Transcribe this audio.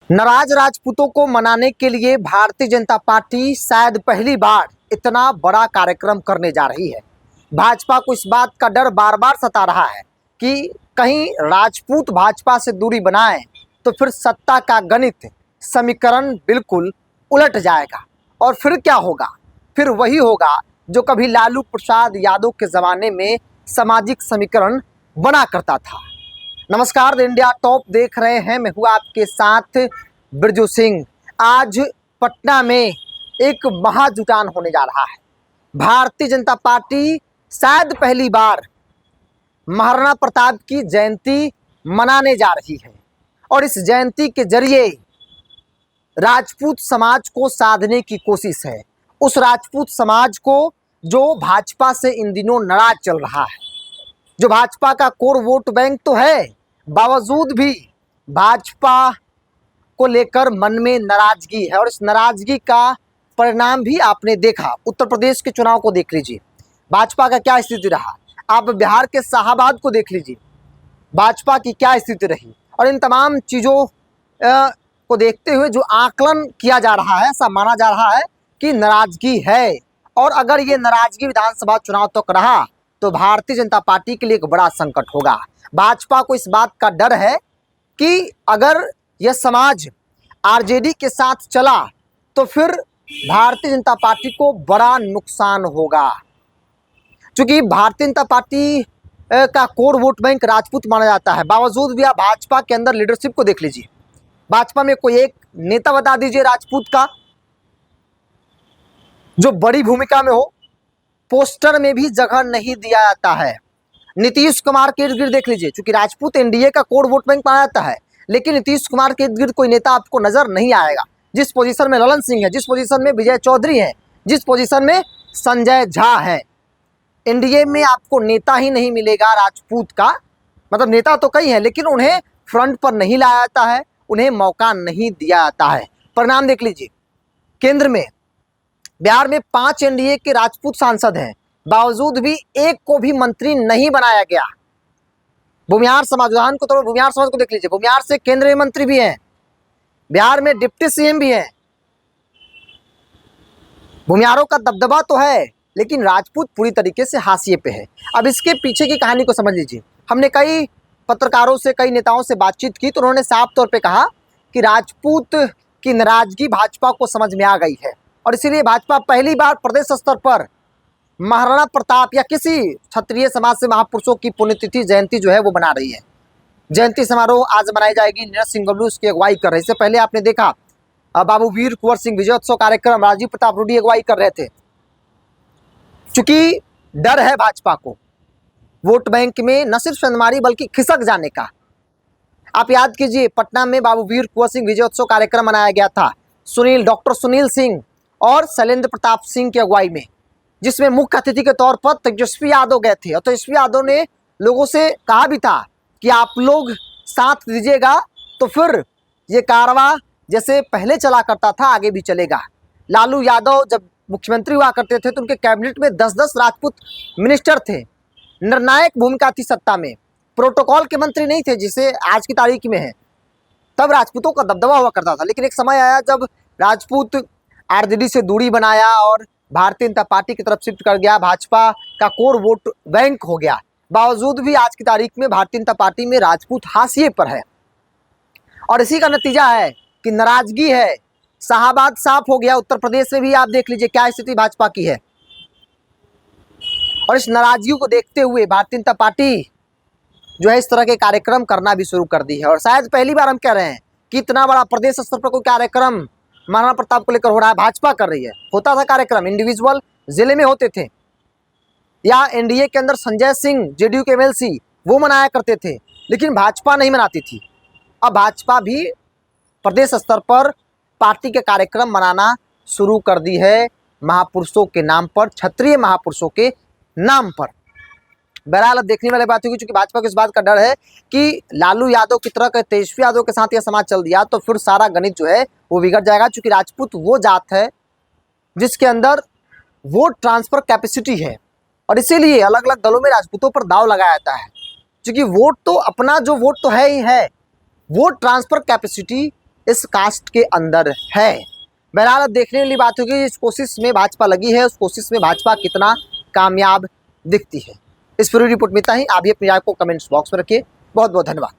नाराज राजपूतों को मनाने के लिए भारतीय जनता पार्टी शायद पहली बार इतना बड़ा कार्यक्रम करने जा रही है। भाजपा को इस बात का डर बार बार सता रहा है कि कहीं राजपूत भाजपा से दूरी बनाएं तो फिर सत्ता का गणित समीकरण बिल्कुल उलट जाएगा और फिर क्या होगा, फिर वही होगा जो कभी लालू प्रसाद यादव के ज़माने में सामाजिक समीकरण बना करता था। नमस्कार, द इंडिया टॉप देख रहे हैं, मैं हूँ आपके साथ बिरजू सिंह। आज पटना में एक महाजुटान होने जा रहा है। भारतीय जनता पार्टी शायद पहली बार महाराणा प्रताप की जयंती मनाने जा रही है और इस जयंती के जरिए राजपूत समाज को साधने की कोशिश है। उस राजपूत समाज को जो भाजपा से इन दिनों नाराज चल रहा है, जो भाजपा का कोर वोट बैंक तो है, बावजूद भी भाजपा को लेकर मन में नाराजगी है और इस नाराजगी का परिणाम भी आपने देखा। उत्तर प्रदेश के चुनाव को देख लीजिए, भाजपा का क्या स्थिति रहा। आप बिहार के शाहाबाद को देख लीजिए, भाजपा की क्या स्थिति रही। और इन तमाम चीज़ों को देखते हुए जो आकलन किया जा रहा है, ऐसा माना जा रहा है कि नाराजगी है और अगर ये नाराजगी विधानसभा चुनाव तक रहा तो भारतीय जनता पार्टी के लिए एक बड़ा संकट होगा। भाजपा को इस बात का डर है कि अगर यह समाज आरजेडी के साथ चला तो फिर भारतीय जनता पार्टी को बड़ा नुकसान होगा। क्योंकि भारतीय जनता पार्टी का कोर वोट बैंक राजपूत माना जाता है, बावजूद भी आप भाजपा के अंदर लीडरशिप को देख लीजिए। भाजपा में कोई एक नेता बता दीजिए राजपूत का जो बड़ी भूमिका में हो। पोस्टर में भी जगह नहीं दिया जाता है। नीतीश कुमार के इर्द गिर्द देख लीजिए, क्योंकि राजपूत एनडीए का कोर वोट बैंक माना जाता है, लेकिन नीतीश कुमार के इर्द गिर्द कोई नेता आपको नजर नहीं आएगा। जिस पोजीशन में ललन सिंह है, जिस पोजीशन में विजय चौधरी है, जिस पोजीशन में संजय झा है, एनडीए में आपको नेता ही नहीं मिलेगा राजपूत का। मतलब नेता तो कई हैं, लेकिन उन्हें फ्रंट पर नहीं लाया जाता है, उन्हें मौका नहीं दिया जाता है। परिणाम देख लीजिए, केंद्र में बिहार में 5 एनडीए के राजपूत सांसद हैं, बावजूद भी एक को भी मंत्री नहीं बनाया गया। भूमिहार समाज, उदाहरण को तो भूमिहार समाज को देख लीजिए, भूमिहार से केंद्रीय मंत्री भी हैं, बिहार में डिप्टी सीएम भी हैं। भूमिहारों का दबदबा तो है, लेकिन राजपूत पूरी तरीके से हाशिए पे है। अब इसके पीछे की कहानी को समझ लीजिए। हमने कई पत्रकारों से, कई नेताओं से बातचीत की तो उन्होंने साफ तौर पे कहा कि राजपूत की नाराजगी भाजपा को समझ में आ गई है और इसीलिए भाजपा पहली बार प्रदेश स्तर पर महाराणा प्रताप या किसी क्षत्रिय समाज से महापुरुषों की पुण्यतिथि जयंती जो है वो मना रही है। जयंती समारोह आज मनाई जाएगी। नीरज सिंह बबलू उसकी अगुवाई कर रहे। इससे पहले आपने देखा बाबू वीर कुंवर सिंह विजयोत्सव कार्यक्रम राजीव प्रताप रूडी अगुवाई कर रहे थे। चूंकि डर है भाजपा को वोट बैंक में न सिर्फ चंदमारी बल्कि खिसक जाने का। आप याद कीजिए, पटना में बाबू वीर कुंवर सिंह विजयोत्सव कार्यक्रम मनाया गया था डॉक्टर सुनील सिंह और शैलेंद्र प्रताप सिंह की अगुवाई में, जिसमें मुख्य अतिथि के तौर पर तेजस्वी यादव गए थे और तेजस्वी यादव ने लोगों से कहा भी था कि आप लोग साथ दीजिएगा तो फिर ये कारवां जैसे पहले चला करता था आगे भी चलेगा। लालू यादव जब मुख्यमंत्री हुआ करते थे तो उनके कैबिनेट में 10-10 राजपूत मिनिस्टर थे। निर्णायक भूमिका थी सत्ता में, प्रोटोकॉल के मंत्री नहीं थे जिसे आज की तारीख में है। तब राजपूतों का दबदबा हुआ करता था, लेकिन एक समय आया जब राजपूत आरजेडी से दूरी बनाया और भारतीय जनता पार्टी की तरफ शिफ्ट कर गया, भाजपा का कोर वोट बैंक हो गया। बावजूद भी आज की तारीख में भारतीय जनता पार्टी में राजपूत हाशिए पर है और इसी का नतीजा है कि नाराजगी है। शाहाबाद साफ हो गया। उत्तर प्रदेश में भी आप देख लीजिए क्या स्थिति भाजपा की है और इस नाराजगी को देखते हुए भारतीय जनता पार्टी जो है इस तरह के कार्यक्रम करना भी शुरू कर दी है। और शायद पहली बार हम कह रहे हैं कि इतना बड़ा प्रदेश स्तर पर कोई कार्यक्रम महाराणा प्रताप को लेकर हो रहा है, भाजपा कर रही है। होता था कार्यक्रम इंडिविजुअल जिले में होते थे, या एनडीए के अंदर संजय सिंह जेडीयू के एमएलसी वो मनाया करते थे, लेकिन भाजपा नहीं मनाती थी। अब भाजपा भी प्रदेश स्तर पर पार्टी के कार्यक्रम मनाना शुरू कर दी है, महापुरुषों के नाम पर, क्षत्रिय महापुरुषों के नाम पर। बहरहाल अब देखने वाली बात होगी, क्योंकि भाजपा को इस बात का डर है कि लालू यादव की तरह के तेजस्वी यादव के साथ यह समाज चल दिया तो फिर सारा गणित जो है वो बिगड़ जाएगा। क्योंकि राजपूत वो जात है जिसके अंदर वोट ट्रांसफर कैपेसिटी है और इसीलिए अलग अलग दलों में राजपूतों पर दाव लगाया जाता है। क्योंकि वोट तो अपना जो वोट तो है ही है, वोट ट्रांसफर कैपेसिटी इस कास्ट के अंदर है। बहरहाल अब देखने वाली बात होगी इस कोशिश में भाजपा लगी है, उस कोशिश में भाजपा कितना कामयाब दिखती है। इस पूरी रिपोर्ट में इतना ही। आप भी अपनी राय को कमेंट्स बॉक्स में रखिए। बहुत बहुत धन्यवाद।